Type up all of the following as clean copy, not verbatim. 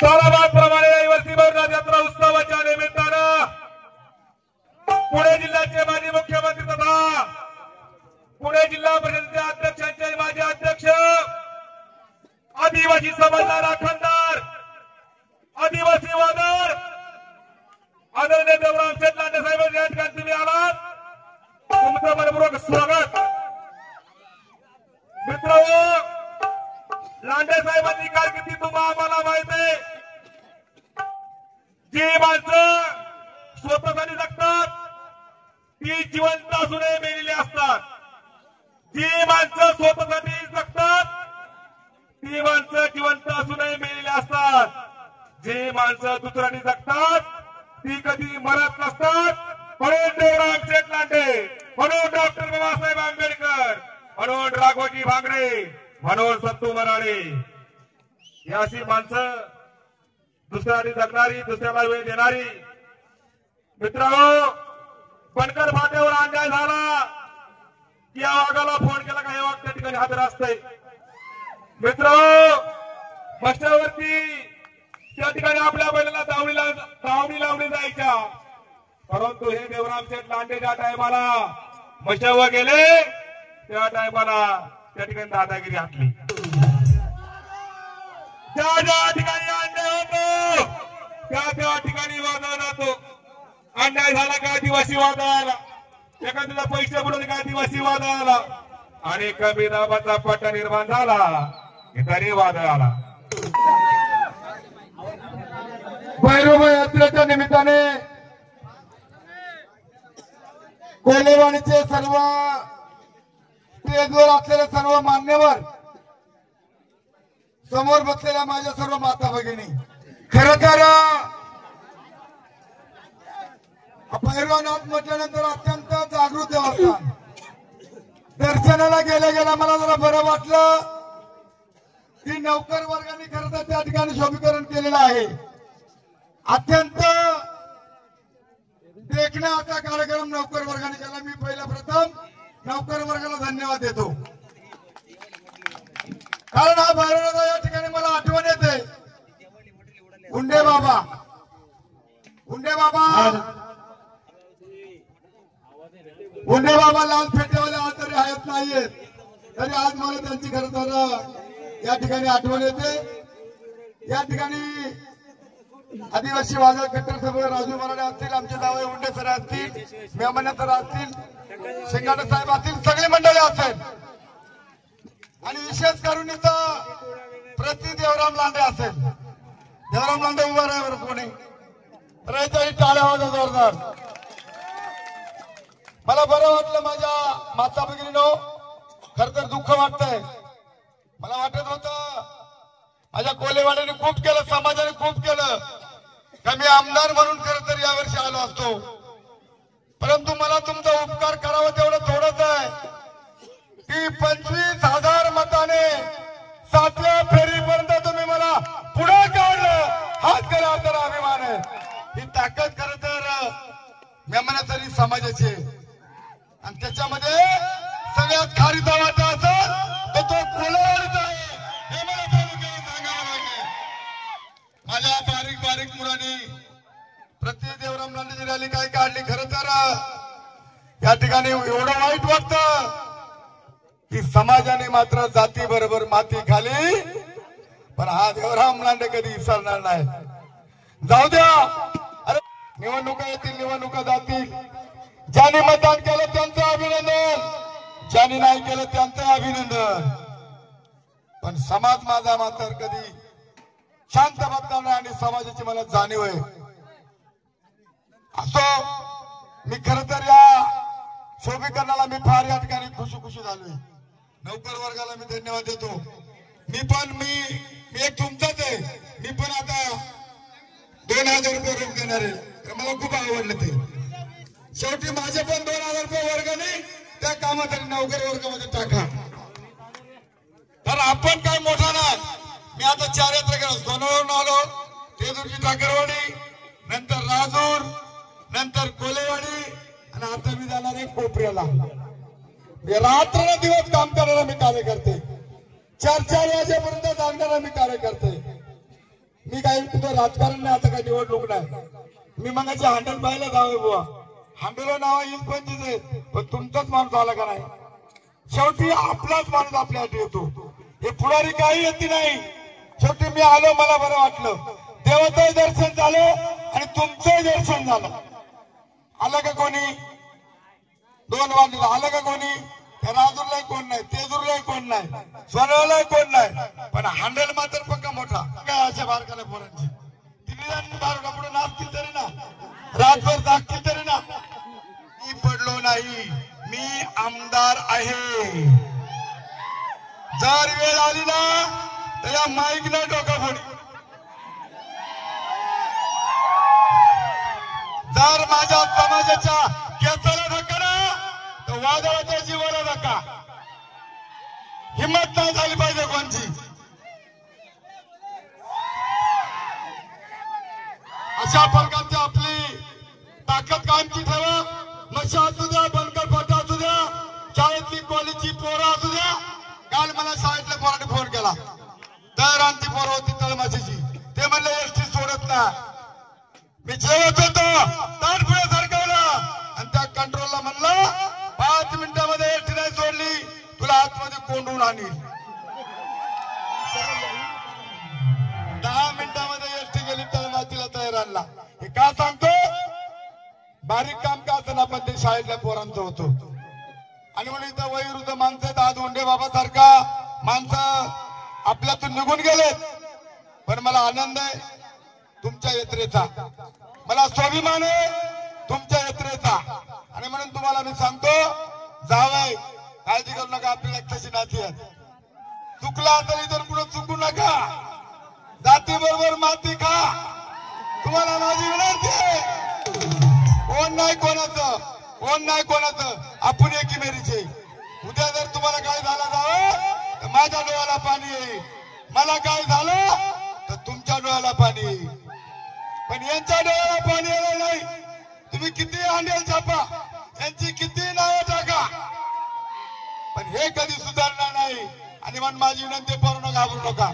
सालाबादप्रमाणे यावर्षी भरणार यात्रा उत्सवाच्या निमित्तानं पुणे जिल्ह्याचे माजी मुख्यमंत्री तथा पुणे जिल्हा परिषदेचे अध्यक्षांचे माजी अध्यक्ष आदिवासी समाजाचा राखणदार आदिवासी वादळ आदरणीय देवराम शेठ लांडे साहेब या ठिकाणी तुम्ही आलात, तुमचं मनपूर्वक स्वागत. मित्रांनो, लांडे साहेबांची कारकिर्दी तुम्हाला आम्हाला माहित आहे. जी माणसं स्वतःसाठी जगतात ती जिवंत असूनही मेलेली असतात. जी माणसं स्वतःसाठी जगतात ती माणसं जिवंत असूनही मेलेली असतात. जी माणसं दुसऱ्यांनी जगतात ती कधी मरत नसतात. म्हणून देवराम शेठ लांडे, म्हणून डॉक्टर बाबासाहेब आंबेडकर, म्हणून राघोजी भांगरे, म्हणून सत्तू मराळे ही अशी माणसं दुसऱ्याने जगणारी, दुसऱ्याला वेळ देणारी. मित्रांनो, बनकर फाट्यावर अन्याय झाला की या वाघाला फोन केला का हे वाघ त्या ठिकाणी हजर असतंय. मित्रांनो, मशावरती त्या ठिकाणी आपल्या बैलाला दावणी लावली जायच्या, परंतु हे देवराम शेठ लांडे ज्या टायमाला मशावर गेले त्या टायमाला त्या ठिकाणी दादागिरी हाकली. ज्या ठिकाणी अन्याय होतो त्या ठिकाणी वादळ जातो. अन्याय झाला का आदिवासी वादळ आला, एखाद्याला पैसे बुडवले का आदिवासी वादळ आला, आणि कमी दाबाचा पट्टा निर्माण झाला तरी वादळ आला. भैरवबाई यात्रेच्या निमित्ताने कोल्हेवाडीचे सर्व स्टेजवर असलेले सर्व मान्यवर, समोर बसलेल्या माझ्या सर्व माता भगिनी, खरं तर भैरवनाथ म्हटल्यानंतर अत्यंत जागृत देवस्थान. दर्शनाला गेल्या मला जरा बरं वाटलं की नौकर वर्गाने खरं तर त्या ठिकाणी शोभीकरण केलेलं आहे. अत्यंत देखणा असा कार्यक्रम नौकर वर्गाने केला. मी पहिला प्रथम नौकर वर्गाला धन्यवाद देतो, कारण हा भैरवनाथ या ठिकाणी मला आठवण येते. गुंडे बाबा लाल फेटेवाले आज तरी हयात नाहीयेत, तरी आज मला त्यांची खरं तर या ठिकाणी आठवण येते. या ठिकाणी आदिवासी वादळ कट्टर सभा राजू मराठे असतील, आमचे जावई उंडे सर असतील, मेहमान सर असतील, शिंगाडे साहेब असतील, सगळी मंडळी असेल, आणि विशेष करून इथं प्रति देवराम लांडे असेल. देवराम लांडे उभा राहा बरं कोणी, रयतही टाळ्या वाजवा जोरदार. मला बरं वाटलं माझ्या माता भगिनीनो, खर तर दुःख वाटतंय. मला वाटत होतं माझ्या कोल्हेवाड्याने खूप केलं, समाजाने खूप केलं, का मी आमदार म्हणून खरं तर यावर्षी आलो असतो, परंतु मला तुमचा उपकार करावा तेवढं थोडंच आहे की 25,000 मताने 7व्या फेरीपर्यंत तुम्ही मला पुढे काढलं. हाच खरा तर अभिमान आहे. ही ताकद खरं तर मेमनातरी समाजाची आहे, आणि त्याच्यामध्ये सगळ्यात खारीचा वाटा असेल तर तो कोल्हेवाडीचा आहे, हे मला तालुक्याला सांगायला पाहिजे. माझ्या बारीक मुलांनी प्रति देवराम लांडेची रॅली काय काढली. खरं तर या ठिकाणी एवढं वाईट वाटतं की समाजाने मात्र जाती बरोबर माती खाली, पण हा देवराम लांडे कधी विसरणार नाही. जाऊ द्या, अरे निवडणुका येतील, निवडणुका जातील. ज्यांनी मतदान केलं त्यांचं अभिनंदन, ज्यांनी नाही केलं त्यांचं अभिनंदन, पण समाज माझा मात्र कधी शांत बसणार, आणि समाजाची मला जाणीव आहे. असो, मी खरं तर या शोभीकरणाला मी फार या ठिकाणी खुशी झालोय. नौकर वर्गाला मी धन्यवाद देतो. मी एक तुमचाच आहे. मी पण आता 2,000 रुपये रोख देणार आहे. मला खूप आवडलं ते. शेवटी माझे पण 2,000 रुपये वर्गाने त्या कामासाठी नौकर वर्गामध्ये टाका. तर आपण काय मोठा नाही. मी आता 4 यात्रा केला. सोनवरून आलो, तेजूरची ठाकरवाडी, नंतर राजूर, नंतर कोलेवाडी, आणि आता मी जाणार आहे कोपऱ्याला. रात्र दिवस काम करणारा मी कार्यकर्ते, 4 वाजेपर्यंत जागणारा मी कार्यकर्ते. मी काही तुझं राजकारण नाही, आता काही निवडणूक नाही. मी मगाची हँडल पाहिलं जावे बुवा, हँडल नाव येईल पण तुमचाच माणूस आला का नाही. शेवटी आपलाच माणूस आपल्यासाठी येतो. हे पुढारी काही येते नाही. शेवटी मी आलो, मला बरं वाटलं. देवाचंही दर्शन झालं आणि तुमचंही दर्शन झालं. आलं का कोणी? 2 वाजता आलं का कोणी? राजूरला कोण नाही, तेजूरला कोण नाही, सोनवला कोण नाही, पण हँडल मात्र पक्का मोठा. काय अशा बारकाला पोरांची तिने बारका पुढे नाचतील तरी ना, रातभर जागतील तरी ना. मी पडलो नाही, मी आमदार आहे. जर वेळ आली ना त्याला माईक न डोका फोडी. जर माझ्या समाजाच्या केसाला धक्का ना तर वादळाच्या जीवाला धक्का. हिंमत नाही झाली पाहिजे कोणची. अशा प्रकारची आपली ताकद कायमची ठेवा. मशा असू द्या, बनकर फाटा असू द्या, शाळेतली कॉलेजची पोरं असू द्या. काल मला शाळेतल्या पोराने फोन केला, तळरांची पोरं होती तळमाशीची. ते म्हणले एसटी सोडत ना. मी जेवत होतो, ताट पुढे सरकवला आणि त्या कंट्रोलला म्हणलं 5 मिनिटामध्ये एसटी नाही सोडली तुला आतमध्ये कोंडून आणील. 10 मिनिटामध्ये एसटी गेली तळमातीला तळरांना. हे का सांगतो? बारीक काम का असं पण ते शाळेतल्या पोरांचं होतो. आणि म्हणून इथं वयोवृद्ध माणसं, आज ओंडे बाबा सारखा माणसं आपल्यातून निघून गेलेत. पण मला आनंद आहे तुमच्या यात्रेचा, मला स्वाभिमान आहे तुमच्या यात्रेचा. आणि म्हणून तुम्हाला मी सांगतो, जावय काळजी करू नका, आपली रक्ताची नाती आहेत. चुकला तरी तर पुढे चुकू नका. जाती बरोबर माती खा. तुम्हाला माझी विनंती आहे. कोण नाही कोणाचं, कोण नाही कोणाचं, आपण एकीमेरीचे. उद्या जर तुम्हाला काय झालं जावं तर माझ्या डोळ्याला पाणी येईल. मला काय झालं तर तुमच्या डोळ्याला पाणी येईल. पण यांच्या डोळ्याला पाणी येणार नाही. तुम्ही किती अंडेल छापा, यांची किती नावं टाका, पण हे कधी सुधारणार नाही. आणि म्हणून माझी विनंती, करू घाबरू नका.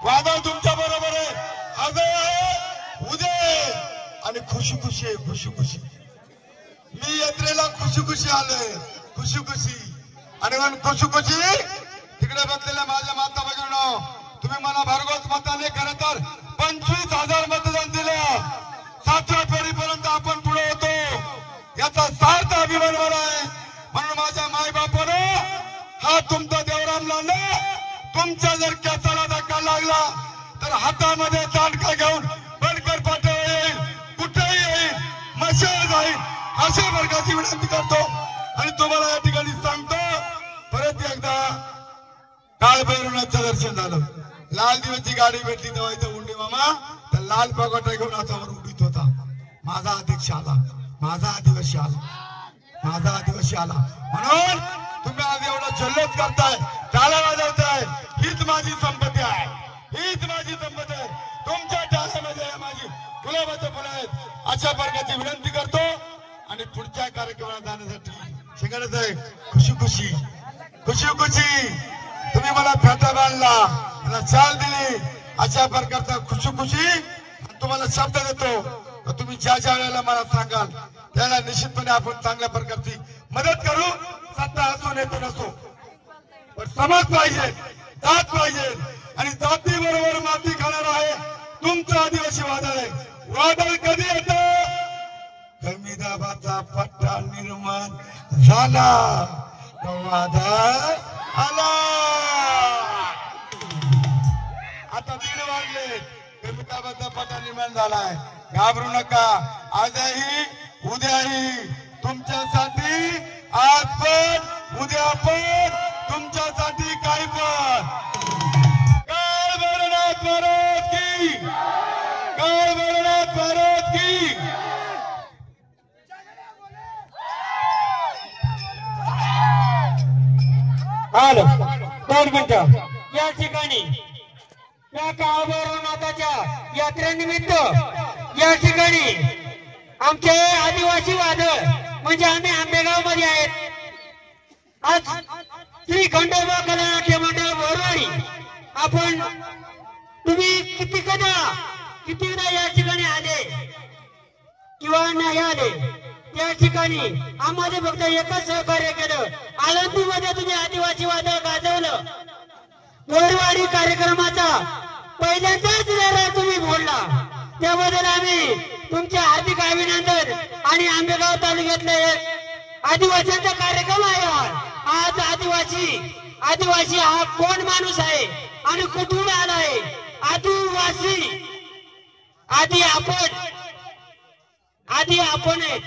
वादळ तुमच्या बरोबर आहे, आज आहे, उद्या आहे. आणि खुशी खुशी आहे, खुशी खुशी. मी यात्रेला खुशी खुशी आलोय, खुशी खुशी. आणि म्हणून खुशी खुशी तिकडे बसलेल्या माझ्या माता भगिनींनो, तुम्ही मला भरघोस मताने खरं तर 25,000 मतदान दिलं. 7व्या फेरीपर्यंत आपण पुढे होतो, याचा सार्थ अभिमान मला आहे. म्हणून माझ्या माय बापानं हा तुमचा देवराम लांडे, तुमच्या जर केसाला धक्का लागला तर हातामध्ये दांडका घेऊन बनकर पाठवला येईल, कुठेही येईल, मशाल जाईल. अशा वर्गाची विनंती करतो. आणि तुम्हाला या ठिकाणी सांगतो, परत एकदा काळ भैरवनाथचं दर्शन झालं. लाल दिवसची गाडी भेटली तेव्हा इथं उंडी मामा तर लाल पगोटा घेऊन असावर उडीत होता. माझा अध्यक्ष आला, माझा आदिवासी आला, माझा आदिवासी आला. म्हणून तुम्ही आज एवढा जल्लोष करताय, टाळ्या वाजवताय. हीच माझी संपत्ती आहे, हीच माझी संपत्ती आहे. तुमच्या टाळ्यामध्ये माझी गुलाबाचं फुलं आहेत. अशा प्रकारची विनंती करतो. आणि पुढच्या कार्यक्रमाला जाण्यासाठी शिंगाडत आहे खुशी खुशी, खुशी खुशी. तुम्ही मला फेटा बांधला, मला चाल दिली. अशा प्रकारचा खुशी खुशी तुम्हाला शब्द देतो. तुम्ही ज्या ज्या वेळेला मला सांगाल त्याला निश्चितपणे आपण चांगल्या प्रकारची मदत करू. सत्ता असो नेतो नसो, पण समाज पाहिजे, जात पाहिजे. आणि जाती बरोबर माती खाणार आहे तुमचं आदिवासी वादळ आहे. वादळ कधी येतं? कमी दाबाचा पट्टा निर्माण झाला, वादळ आला. आता 3 वाजले, कमी दाबाचा पट्टा निर्माण झालाय. घाबरू नका. आजही उद्याही तुमच्यासाठी, आज पण उद्या पण तुमच्यासाठी. काही पण काळ भैरवनाथ महाराज की, काळ भैरवनाथ महाराज की. हॅलो, 2 मिनिटं. या ठिकाणी या काळ भैरवनाथाच्या यात्रेनिमित्त या ठिकाणी आमचे आदिवासी वादळ म्हणजे आम्ही आंबेगाव मध्ये आहेत. आज श्री खंडोबा कला नाट्य मंडळ बोरवाडी आपण तुम्ही कितीदा या ठिकाणी आले किंवा नाही आले, त्या ठिकाणी आम्हाला फक्त एकच सहकार्य केलं. आळंदीमध्ये तुम्ही आदिवासी वादळ गाजवलं. मोरवाडी कार्यक्रमाचा पहिल्यांदाच लढा तुम्ही बोलला, त्याबद्दल आम्ही तुमचे हार्दिक अभिनंदन. आणि आंबेगाव तालुक्यातले एक आदिवासींचा कार्यक्रम आहे. आज आदिवासी हा कोण माणूस आहे आणि कुठून आला आहे? आदिवासी आधी आपण आहे.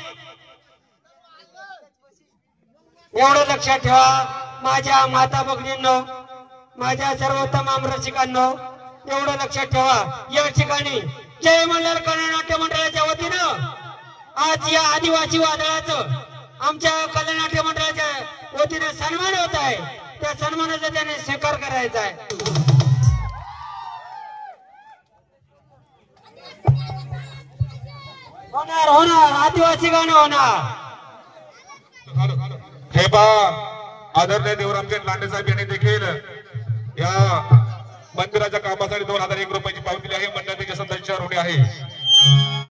एवढं लक्षात ठेवा माझ्या माता भगिनींनो, माझ्या सर्वोत्तम रसिकांनो, एवढं लक्षात ठेवा. या ठिकाणी जय मल्हार कला नाट्य मंडळाच्या वतीनं आज या आदिवासी वादळाचं आमच्या कला नाट्य मंडळाच्या वतीनं सन्मान होत आहे. त्या सन्मानाचा त्याने स्वीकार करायचा आहे. होणार आदिवासी गाणं होणार. हे पहा आदरणीय देवरामचे लांडे साहेब यांनी देखील या मंदिराच्या कामासाठी 2001 रुपयाची पावती दिली आहे. मंडळाचे सदस्य आहे.